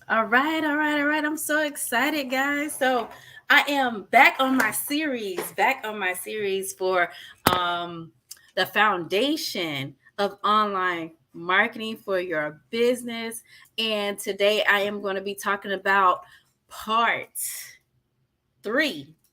All right, all right, all right. I'm so excited, guys. So I am back on my series for um, the foundation of online marketing for your business. And today I am going to be talking about part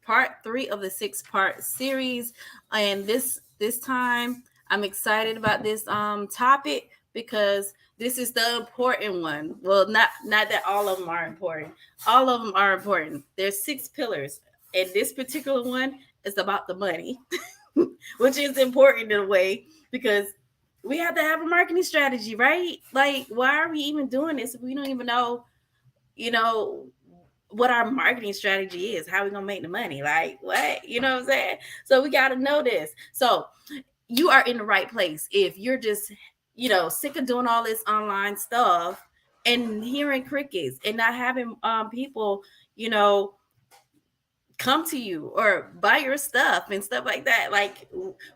part three of the 6-part series. And this time I'm excited about this topic because this is the important one. Well, not that all of them are important. All of them are important. There's 6 pillars, and this particular one is about the money, which is important in a way because we have to have a marketing strategy, right? Like, why are we even doing this if we don't even know, you know, what our marketing strategy is, how we gonna make the money? Like, what? You know what I'm saying? So we gotta know this. So you are in the right place if you're just, sick of doing all this online stuff and hearing crickets and not having people, you know, come to you or buy your stuff and stuff like that. Like,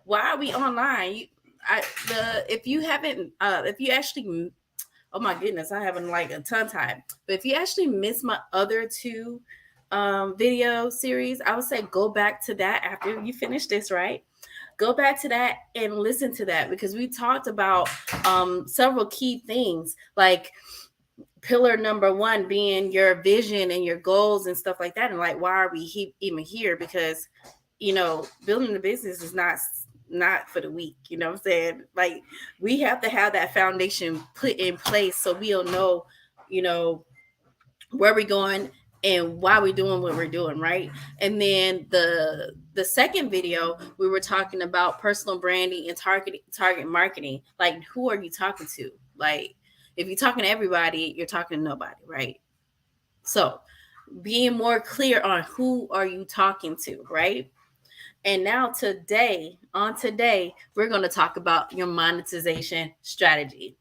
why are we online? If you haven't, if you actually, oh my goodness, I haven't like a ton time. But if you actually missed my other 2 video series, I would say go back to that after you finish this, right? Go back to that and listen to that because we talked about several key things, like pillar number 1 being your vision and your goals and stuff like that, and like, why are we even here? Because building a business is not for the weak. You know what I'm saying? Like, we have to have that foundation put in place so we'll know, you know, where we're going and why we're doing what we're doing, right? And then the second video, we were talking about personal branding and target marketing. Like, who are you talking to? Like, if you're talking to everybody, you're talking to nobody, right? So being more clear on who are you talking to, right? And now today, we're going to talk about your monetization strategy.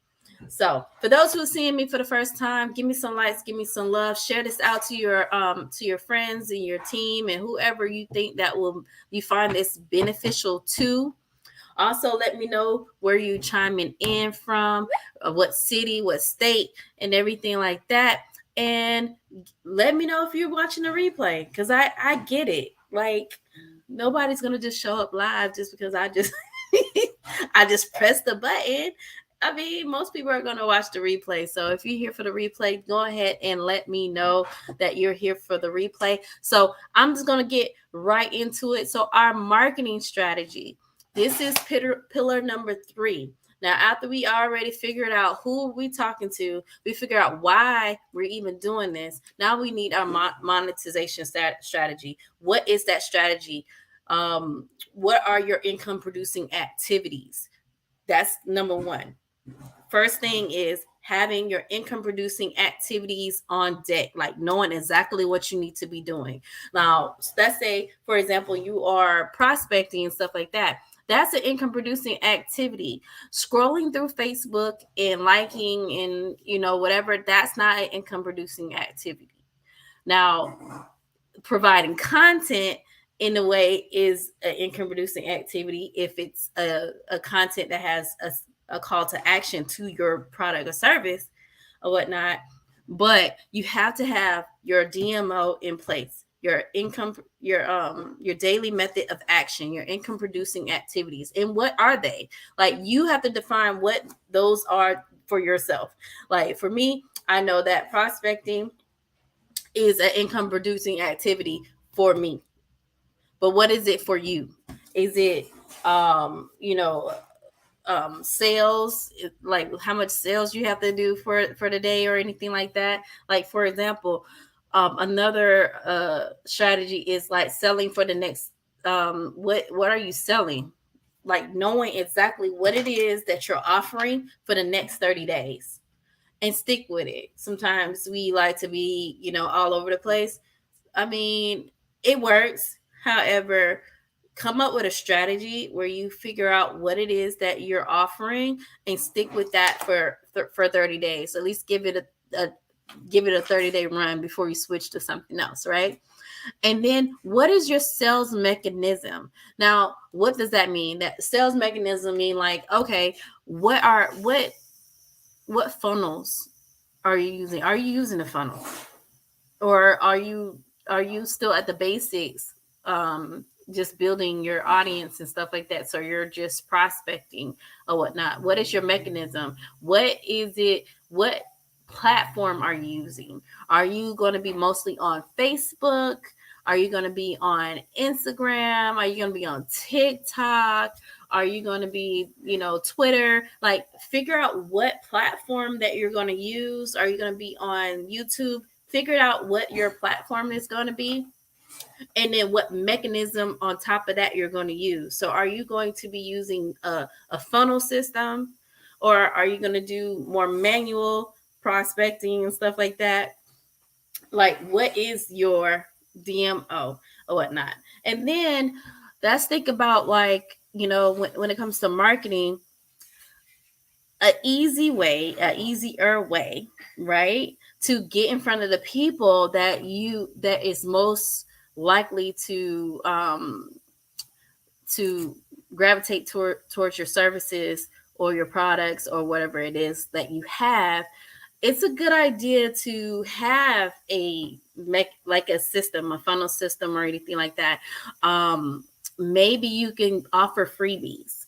So, for those who are seeing me for the first time, give me some likes, give me some love, share this out to your friends and your team and whoever you think that will you find this beneficial to. Also, let me know where you chiming in from, what city, what state, and everything like that. And let me know if you're watching the replay, because I get it. Like, nobody's gonna just show up live just because I just I just pressed the button. I mean, most people are going to watch the replay. So if you're here for the replay, go ahead and let me know that you're here for the replay. So I'm just going to get right into it. So our marketing strategy, this is pillar number 3. Now, after we already figured out who we talking to, we figure out why we're even doing this. Now we need our monetization strategy. What is that strategy? What are your income producing activities? That's number 1. First thing is having your income producing activities on deck, like knowing exactly what you need to be doing. Now, let's say, for example, you are prospecting and stuff like that. That's an income producing activity. Scrolling through Facebook and liking and, whatever, that's not an income producing activity. Now, providing content in a way is an income producing activity if it's a content that has a call to action to your product or service or whatnot. But you have to have your DMO in place, your income, your daily method of action, your income producing activities. And what are they? Like, you have to define what those are for yourself. Like, for me, I know that prospecting is an income producing activity for me. But what is it for you? Is it sales, like how much sales you have to do for the day or anything like that? Like, for example, another strategy is like selling for the next what are you selling? Like, knowing exactly what it is that you're offering for the next 30 days and stick with it. Sometimes we like to be, all over the place. I mean, it works. However, come up with a strategy where you figure out what it is that you're offering and stick with that for 30 days. At least give it a 30-day run before you switch to something else, right? And then, what is your sales mechanism? Now, what does that mean? That sales mechanism mean, like, okay, what funnels are you using? Are you using a funnel, or are you still at the basics, just building your audience and stuff like that, so you're just prospecting or whatnot? What is your mechanism? What is it? What platform are you using? Are you going to be mostly on Facebook? Are you going to be on Instagram? Are you going to be on TikTok? Are you going to be, Twitter? Like, figure out what platform that you're going to use. Are you going to be on YouTube? Figure out what your platform is going to be, and then what mechanism on top of that you're going to use. So are you going to be using a funnel system, or are you going to do more manual prospecting and stuff like that? Like, what is your DMO or whatnot? And then let's think about, like, when it comes to marketing, a easier way, right, to get in front of the people that is most likely to gravitate towards your services or your products or whatever it is that you have. It's a good idea to have like a system, a funnel system or anything like that. Maybe you can offer freebies,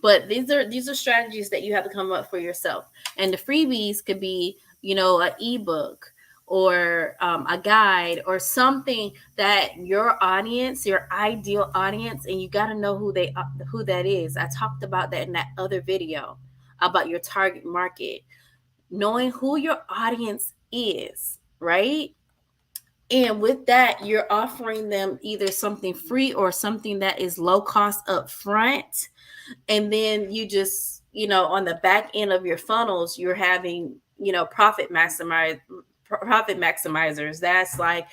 but these are strategies that you have to come up for yourself. And the freebies could be, an ebook, or a guide, or something that your audience, your ideal audience, and you got to know who that is. I talked about that in that other video about your target market, knowing who your audience is, right? And with that, you're offering them either something free or something that is low cost up front. And then you just, on the back end of your funnels, you're having, profit maximizers. That's like,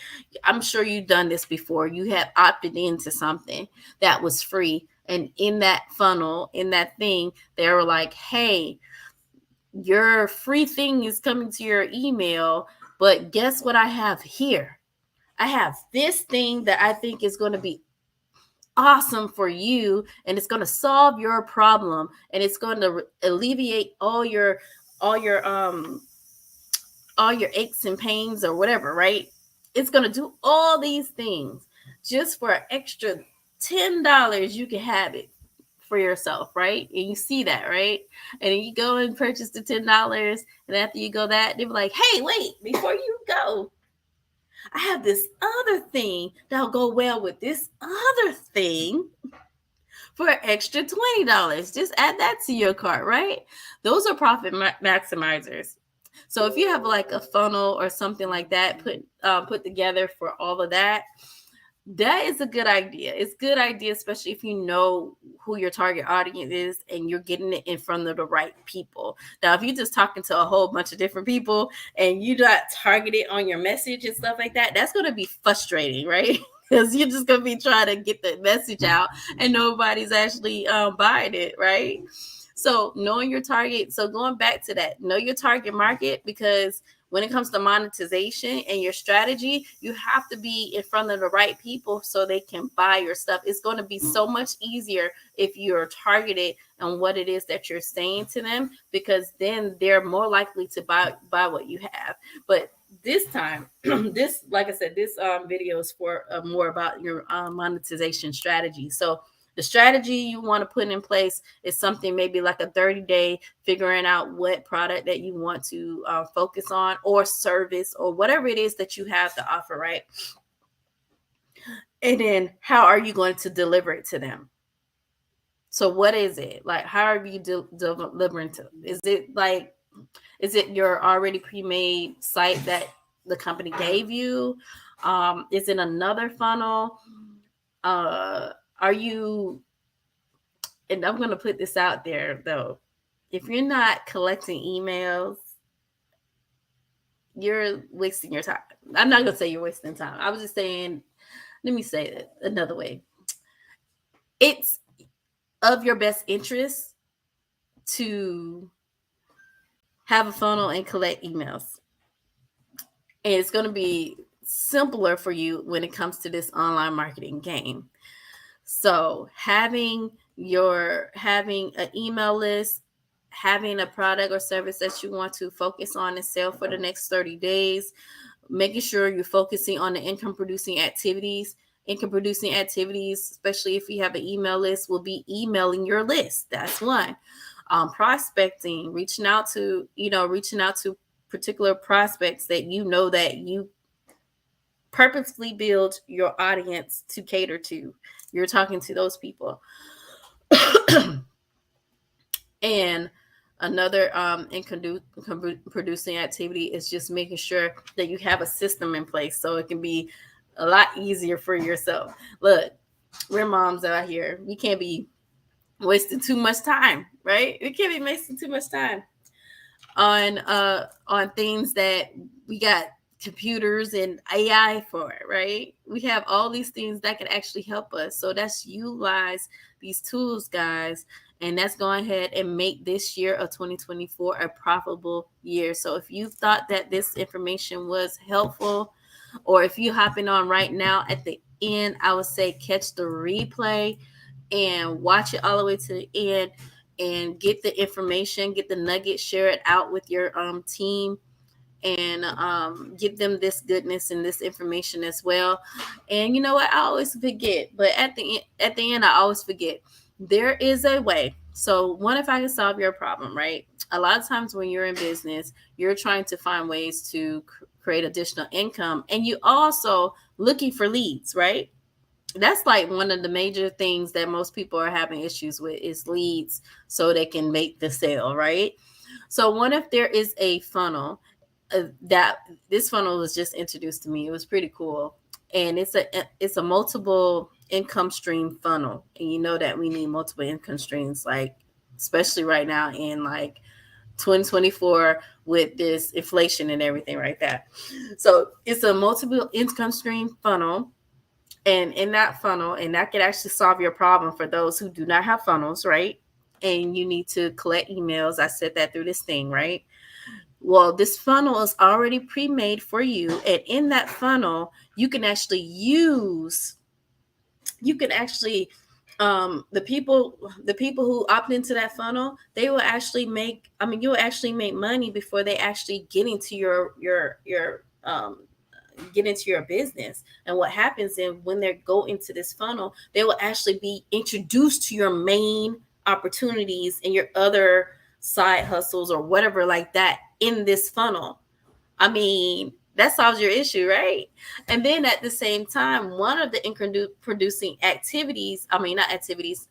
I'm sure you've done this before. You have opted into something that was free, and in that funnel, in that thing, they were like, hey, your free thing is coming to your email, but guess what I have here? I have this thing that I think is going to be awesome for you, and it's going to solve your problem, and it's going to alleviate all your aches and pains or whatever, right? It's going to do all these things just for an extra $10. You can have it for yourself, right? And you see that, right? And then you go and purchase the $10, and after you go that, they'll be like, hey, wait, before you go, I have this other thing that'll go well with this other thing for an extra $20. Just add that to your cart, right? Those are profit maximizers. So if you have like a funnel or something like that put together for all of that, that is a good idea. It's a good idea, especially if you know who your target audience is and you're getting it in front of the right people. Now, if you're just talking to a whole bunch of different people and you're not targeted on your message and stuff like that, that's going to be frustrating, right? Because you're just going to be trying to get the message out and nobody's actually buying it, right? So knowing your target. So going back to that, know your target market, because when it comes to monetization and your strategy, you have to be in front of the right people so they can buy your stuff. It's going to be so much easier if you're targeted on what it is that you're saying to them, because then they're more likely to buy what you have. But this time, this, like I said, this video is for more about your monetization strategy. So the strategy you want to put in place is something maybe like a 30-day, figuring out what product that you want to focus on, or service, or whatever it is that you have to offer, right? And then how are you going to deliver it to them? So what is it? Like, how are you delivering to? Is it your already pre-made site that the company gave you? Is it another funnel? Are you, and I'm going to put this out there though, if you're not collecting emails, you're wasting your time. I'm not going to say you're wasting time. I was just saying, let me say it another way. It's of your best interest to have a funnel and collect emails. And it's going to be simpler for you when it comes to this online marketing game. So having an email list having a product or service that you want to focus on and sell for the next 30 days, making sure you're focusing on the income producing activities. Income producing activities, especially if you have an email list, will be emailing your list. That's one. Prospecting, reaching out to particular prospects that you know that you purposely build your audience to cater to. You're talking to those people. And another income producing activity is just making sure that you have a system in place so it can be a lot easier for yourself. Look, we're moms out here. We can't be wasting too much time, right? We can't be wasting too much time on things that we got computers and AI for, right? We have all these things that can actually help us. So that's utilize these tools, guys, and that's go ahead and make this year of 2024 a profitable year. So if you thought that this information was helpful, or if you hopping on right now at the end, I would say catch the replay and watch it all the way to the end and get the information, get the nugget, share it out with your team, and give them this goodness and this information as well. And you know what? I always forget, but at the end, I always forget. There is a way. So, one, if I can solve your problem, right? A lot of times when you're in business, you're trying to find ways to create additional income, and you also looking for leads, right? That's like one of the major things that most people are having issues with is leads so they can make the sale, right? So what if there is a funnel that this funnel was just introduced to me. It was pretty cool. And it's a multiple income stream funnel. And you know that we need multiple income streams, like especially right now in like 2024 with this inflation and everything like that. So it's a multiple income stream funnel, and in that funnel, and that could actually solve your problem for those who do not have funnels, right? And you need to collect emails. I said that through this thing, right? Well, this funnel is already pre-made for you, and in that funnel you can actually the people who opt into that funnel, they will actually make, I mean, you'll actually make money before they actually get into your get into your business. And what happens is when they go into this funnel, they will actually be introduced to your main opportunities and your other side hustles or whatever like that in this funnel. I mean, that solves your issue, right? And then at the same time, one of the income producing activities, I mean, not activities,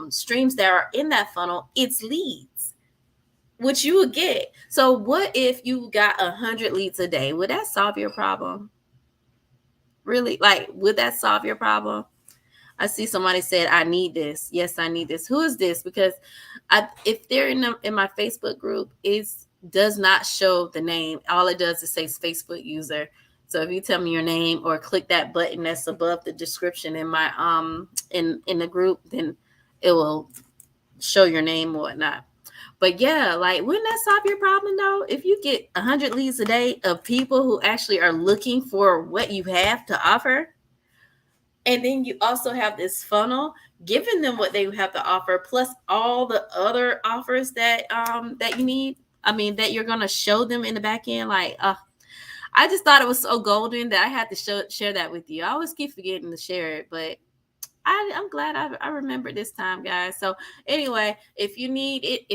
streams that are in that funnel, it's leads, which you would get. So what if you got 100 leads a day? Would that solve your problem? Really? Like, would that solve your problem? I see somebody said, I need this. Yes, I need this. Who is this? Because if they're in my Facebook group, it does not show the name. All it does is say Facebook user. So if you tell me your name or click that button that's above the description in my in the group, then it will show your name or whatnot. But yeah, like, wouldn't that solve your problem though? If you get 100 leads a day of people who actually are looking for what you have to offer, and then you also have this funnel giving them what they have to offer, plus all the other offers that you need. I mean, that you're gonna show them in the back end. Like, I just thought it was so golden that I had to share that with you. I always keep forgetting to share it, but I'm glad I remembered this time, guys. So anyway, if you need it,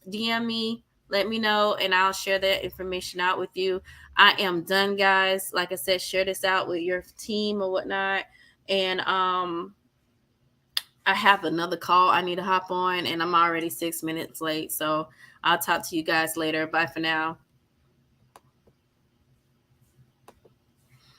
DM me, let me know, and I'll share that information out with you. I am done, guys. Like I said, share this out with your team or whatnot. And I have another call I need to hop on, and I'm already 6 minutes late. So I'll talk to you guys later. Bye for now.